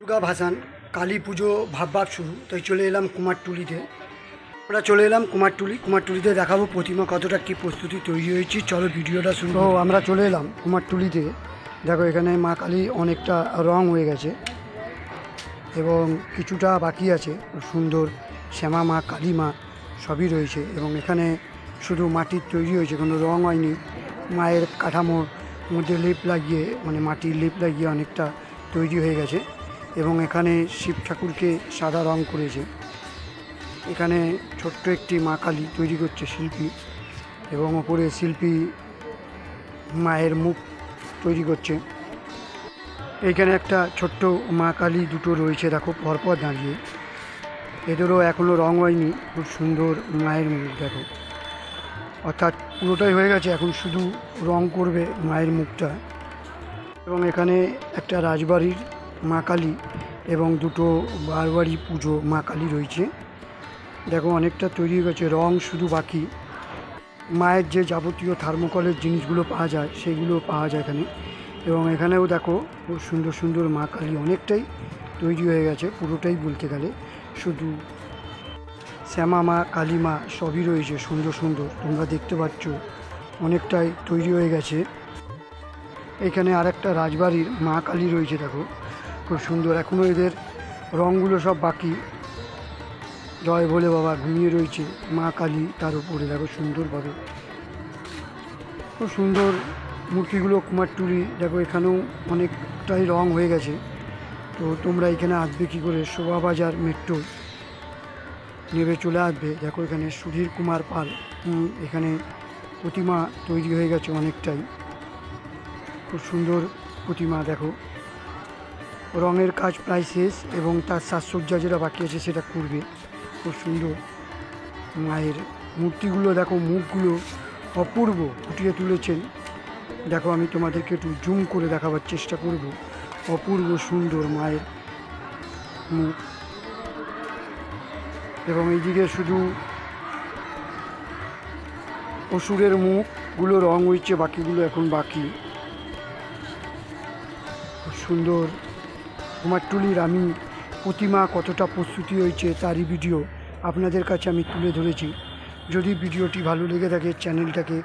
দুর্গা ভাসান কালী পুজো ভাবভাব শুরু, তাই চলে এলাম কুমারটুলিতে। আমরা চলে এলাম কুমারটুলিতে দেখাবো প্রতিমা কতটা কী প্রস্তুতি তৈরি হয়েছি। চলো ভিডিওটা শুরু। তো আমরা চলে এলাম কুমারটুলিতে। দেখো এখানে মা কালী অনেকটা রং হয়ে গেছে এবং কিছুটা বাকি আছে। সুন্দর শ্যামা মা, কালী মা সবই রয়েছে এবং এখানে শুধু মাটির তৈরি হয়েছে, কোনো রং হয়নি। মায়ের কাঠামোর মধ্যে লেপ লাগিয়ে, মানে মাটির লেপ লাগিয়ে অনেকটা তৈরি হয়ে গেছে এবং এখানে শিব ঠাকুরকে সাদা রং করেছে। এখানে ছোট্ট একটি মা কালী তৈরি করছে শিল্পী এবং ওপরে শিল্পী মায়ের মুখ তৈরি করছে। এইখানে একটা ছোট্ট মা কালী দুটো রয়েছে, দেখো পরপর দাঁড়িয়ে। এদেরও এখনও রং হয়নি। খুব সুন্দর মায়ের মুখ দেখো, অর্থাৎ পুরোটাই হয়ে গেছে, এখন শুধু রং করবে মায়ের মুখটা। এবং এখানে একটা রাজবাড়ির মা কালী এবং দুটো বারবাড়ি পুজো মা কালী রয়েছে। দেখো অনেকটা তৈরি হয়ে গেছে, রং শুধু বাকি। মায়ের যে যাবতীয় থার্মোকলের জিনিসগুলো পাওয়া যায় সেগুলো পাওয়া যায় এখানে। এবং এখানেও দেখো খুব সুন্দর সুন্দর মা কালী অনেকটাই তৈরি হয়ে গেছে, পুরোটাই বলতে গেলে। শুধু শ্যামা মা, কালী মা সবই রয়েছে সুন্দর সুন্দর, তোমরা দেখতে পাচ্ছ অনেকটাই তৈরি হয়ে গেছে। এখানে আর একটা রাজবাড়ির মা কালী রয়েছে, দেখো খুব সুন্দর। এখনও এদের রঙগুলো সব বাকি। জয় ভোলে বাবা ঘুমিয়ে রয়েছে মা কালী, তার উপরে দেখো সুন্দরভাবে। খুব সুন্দর মূর্তিগুলো কুমারটুলি। দেখো এখানেও অনেকটাই রং হয়ে গেছে। তো তোমরা এখানে আসবে কী করে? শোভাবাজার মেট্রো নেবে চলে আসবে। দেখো এখানে সুধীর কুমার পাল এখানে প্রতিমা তৈরি হয়ে গেছে অনেকটাই। খুব সুন্দর প্রতিমা। দেখো রঙের কাজ প্রায় শেষ এবং তার সাজসজ্জা যেটা বাকি আছে সেটা করবে। খুব সুন্দর মায়ের মূর্তিগুলো দেখো, মুখগুলো অপূর্ব ফুটিয়ে তুলেছেন। দেখো আমি তোমাদেরকে একটু জুম করে দেখাবার চেষ্টা করব। অপূর্ব সুন্দর মায়ের মুখ। এবং এইদিকে শুধু অসুরের মুখগুলো রং হয়েছে, বাকিগুলো এখন বাকি। খুব সুন্দর কুমারটুলির আমি প্রতিমা কতটা প্রস্তুতি হয়েছে তারই ভিডিও আপনাদের কাছে আমি তুলে ধরেছি। যদি ভিডিওটি ভালো লেগে থাকে চ্যানেলটাকে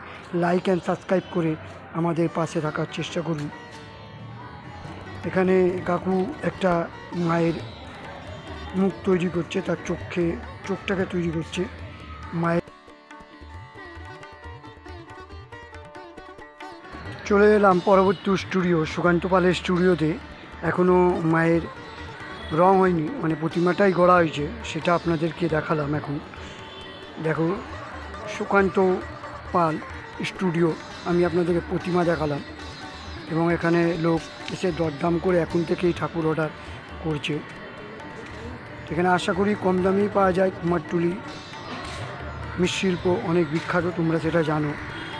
লাইক অ্যান্ড সাবস্ক্রাইব করে আমাদের পাশে থাকার চেষ্টা করুন। এখানে কাকু একটা মায়ের মুখ তৈরি করছে, তার চোখটাকে তৈরি করছে মায়ের। চলে এলাম পরবর্তী স্টুডিও সুকান্ত পালের স্টুডিওতে। এখনও মায়ের রং হয়নি, মানে প্রতিমাটাই গড়া হয়েছে, সেটা আপনাদেরকে দেখালাম এখন। দেখো সুকান্ত পাল স্টুডিও, আমি আপনাদেরকে প্রতিমা দেখালাম এবং এখানে লোক এসে দরদাম করে এখন থেকেই ঠাকুর অর্ডার করছে। এখানে আশা করি কম দামেই পাওয়া যায়। কুমারটুলি মৃৎশিল্প অনেক বিখ্যাত, তোমরা সেটা জানো।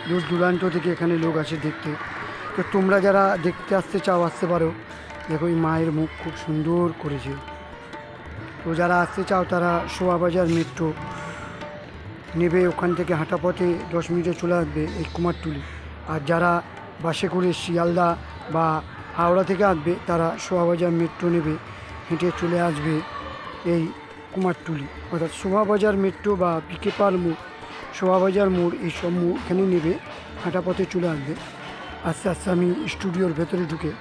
দূর দূরান্ত থেকে এখানে লোক আসে দেখতে। তো তোমরা যারা দেখতে আসতে চাও আসতে পারো। দেখো এই মায়ের মুখ খুব সুন্দর করেছে। তো যারা আসতে চাও তারা শোভাবাজার মেট্রো নেবে, ওখান থেকে হাঁটা পথে 10 মিনিটে চলে আসবে এই কুমারটুলি। আর যারা বাসে করে শিয়ালদা বা হাওড়া থেকে আসবে তারা শোভাবাজার মেট্রো নেবে, হেঁটে চলে আসবে এই কুমারটুলি। অর্থাৎ শোভাবাজার মেট্রো বা পিকে পার মোড়, শোভাবাজার মোড়, এইসব মোড় এখানে নেবে, হাঁটা পথে চলে আসবে। আস্তে আস্তে আমি স্টুডিওর ভেতরে ঢুকে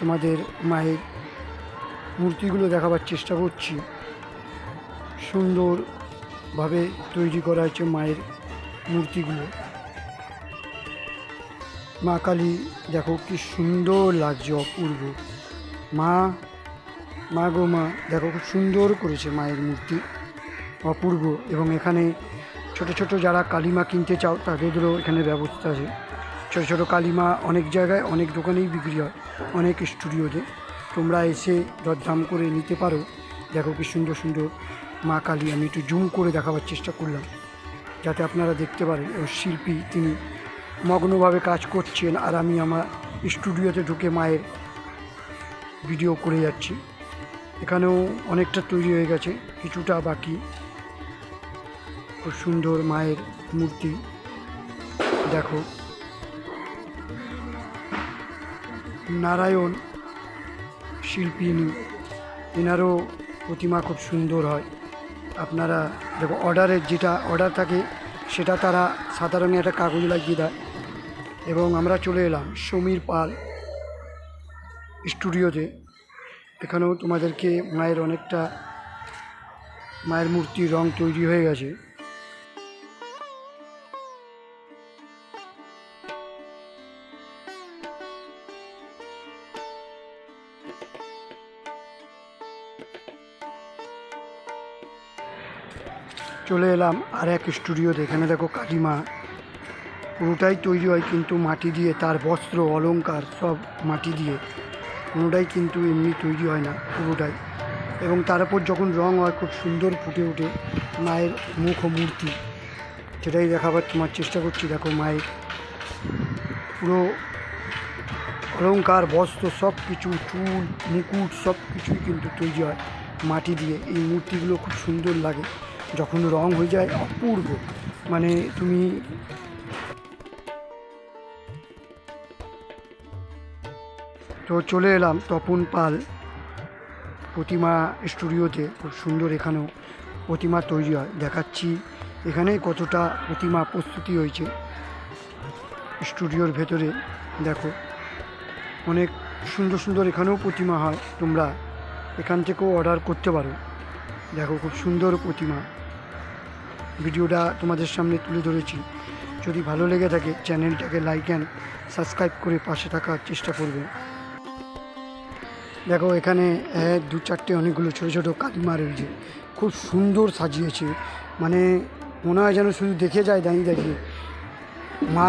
তোমাদের মায়ের মূর্তিগুলো দেখাবার চেষ্টা করছি। সুন্দরভাবে তৈরি করা হয়েছে মায়ের মূর্তিগুলো। মা কালী দেখো কি সুন্দর লাগছে, অপূর্ব। মা গো মা, দেখো খুব সুন্দর করেছে মায়ের মূর্তি, অপূর্ব। এবং এখানে ছোট ছোট যারা কালীমা কিনতে চাও তাদেরও এখানে ব্যবস্থা আছে। ছোটো ছোটো কালীমা অনেক জায়গায় অনেক দোকানেই বিক্রি হয়, অনেক স্টুডিওতে। তোমরা এসে দরদাম করে নিতে পারো। দেখো কি সুন্দর সুন্দর মা কালী। আমি একটু জুম করে দেখাবার চেষ্টা করলাম যাতে আপনারা দেখতে পারেন। এবং শিল্পী তিনি মগ্নভাবে কাজ করছেন আর আমি আমার স্টুডিওতে ঢুকে মায়ের ভিডিও করে যাচ্ছি। এখানেও অনেকটা তৈরি হয়ে গেছে, কিছুটা বাকি। খুব সুন্দর মায়ের মূর্তি দেখো। নারায়ণ শিল্পিনী এনারও প্রতিমা খুব সুন্দর হয়। আপনারা দেখো যেটা অর্ডার থাকে সেটা তারা সাদা রঙের একটা কাগজ লাগিয়ে দেয়। এবং আমরা চলে এলাম সমীর পাল স্টুডিওতে। এখানেও তোমাদেরকে মায়ের মূর্তির রং তৈরি হয়ে গেছে। চলে এলাম আর এক স্টুডিওতে। এখানে দেখো কালিমা পুরোটাই তৈরি হয় কিন্তু মাটি দিয়ে, তার বস্ত্র অলংকার সব মাটি দিয়ে, কোনোটাই কিন্তু এমনি তৈরি হয় না পুরোটাই। এবং তার উপর যখন রং হয় খুব সুন্দর ফুটে ওঠে মায়ের মুখ ও মূর্তি, সেটাই দেখাবার তোমার চেষ্টা করছি। দেখো মায়ের পুরো অলংকার বস্ত্র সব কিছু, চুল মুকুট সব কিছুই কিন্তু তৈরি হয় মাটি দিয়ে। এই মূর্তিগুলো খুব সুন্দর লাগে যখন রং হয়ে যায়, অপূর্ব। মানে তুমি তো চলে এলাম তপন পাল প্রতিমা স্টুডিওতে। খুব সুন্দর এখানেও প্রতিমা তৈরি হয়, দেখাচ্ছি এখানে কতটা প্রতিমা প্রস্তুতি হয়েছে স্টুডিওর ভেতরে। দেখো অনেক সুন্দর সুন্দর এখানেও প্রতিমা হয়, তোমরা এখান থেকেও অর্ডার করতে পারো। দেখো খুব সুন্দর প্রতিমা। ভিডিওটা তোমাদের সামনে তুলে ধরেছি। যদি ভালো লেগে থাকে চ্যানেলটাকে লাইক অ্যান্ড সাবস্ক্রাইব করে পাশে থাকার চেষ্টা করবে। দেখো এখানে 1 2 4টে অনেকগুলো ছোটো ছোটো কালিমা রয়েছে, খুব সুন্দর সাজিয়েছে। মানে মনে হয় যেন শুধু দেখে যায় দাঁড়িয়ে দাঁড়িয়ে। মা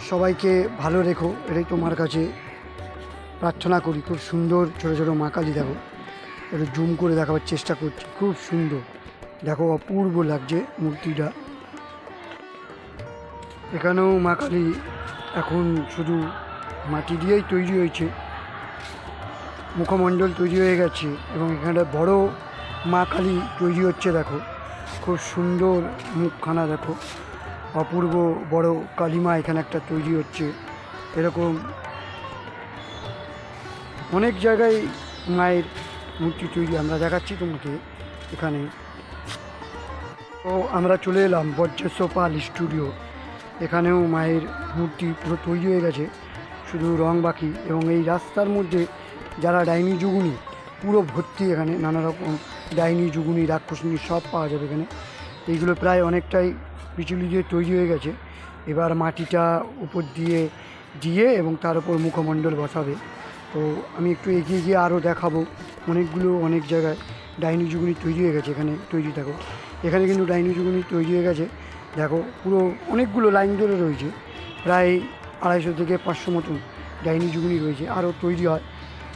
সবাইকে ভালো রেখো, এটাই তোমার কাছে প্রার্থনা করি। খুব সুন্দর ছোটো ছোটো মা কালী। দেখো একটু জুম করে দেখাবার চেষ্টা করছি, খুব সুন্দর। দেখো অপূর্ব লাগছে মূর্তিটা। এখানেও মা কালী এখন শুধু মাটি দিয়েই তৈরি হয়েছে, মুখমণ্ডল তৈরি হয়ে গেছে। এবং এখানে বড় মা কালী তৈরি হচ্ছে। দেখো খুব সুন্দর মুখখানা, দেখো অপূর্ব বড় কালীমা এখানে একটা তৈরি হচ্ছে। এরকম অনেক জায়গায় মায়ের মূর্তি তৈরি, আমরা দেখাচ্ছি তোমাকে এখানে। তো আমরা চলে এলাম বজ্রেশ্বর পাল স্টুডিও। এখানেও মায়ের মূর্তি পুরো তৈরি হয়ে গেছে, শুধু রং বাকি। এবং এই রাস্তার মধ্যে যারা ডাইনি যুগুনি পুরো ভর্তি, এখানে নানা রকম ডাইনি যুগুনি রাক্ষসিনী সব পাওয়া যাবে এখানে। এইগুলো প্রায় অনেকটাই বিচুলি দিয়ে তৈরি হয়ে গেছে। এবার মাটিটা উপর দিয়ে এবং তার উপর মুখমণ্ডল বসাবে। তো আমি একটু এগিয়ে গিয়ে আরও দেখাবো। অনেক জায়গায় ডাইনি যুগুনি তৈরি হয়ে গেছে, এখানে তৈরি। দেখো এখানে কিন্তু ডাইনি যুগুনি তৈরি হয়ে গেছে। দেখো পুরো অনেকগুলো লাইন ধরে রয়েছে, প্রায় 250 থেকে 500 মতন ডাইনি যুগুনি রয়েছে। আরও তৈরি হয়,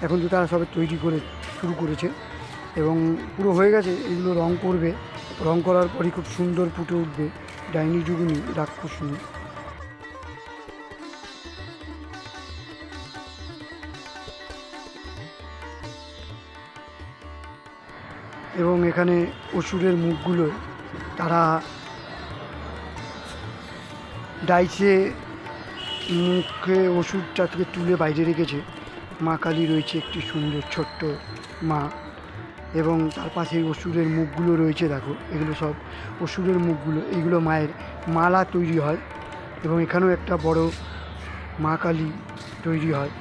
এখন তো তারা সবে তৈরি করে শুরু করেছে এবং পুরো হয়ে গেছে। এগুলো রং করবে, রং করার পরই খুব সুন্দর ফুটে উঠবে ডাইনি যুগুনি রাক্ষসিনী। এবং এখানে অসুরের মুখগুলো তারা ডাইসে মুখে ওষুধটা থেকে তুলে বাইরে রেখেছে। মা কালী রয়েছে একটি সুন্দর ছোট্ট মা, এবং তার পাশে অসুরের মুখগুলো রয়েছে। দেখো এগুলো সব অসুরের মুখগুলো, এগুলো মায়ের মালা তৈরি হয়। এবং এখানেও একটা বড় মা কালী তৈরি হয়।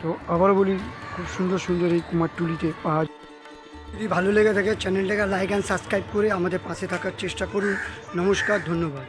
তো আবার বলি, খুব সুন্দর সুন্দর এই কুমারটুলিতে পাওয়া। যদি ভালো লেগে থাকে চ্যানেলটাকে লাইক অ্যান্ড সাবস্ক্রাইব করে আমাদের পাশে থাকার চেষ্টা করুন। নমস্কার, ধন্যবাদ।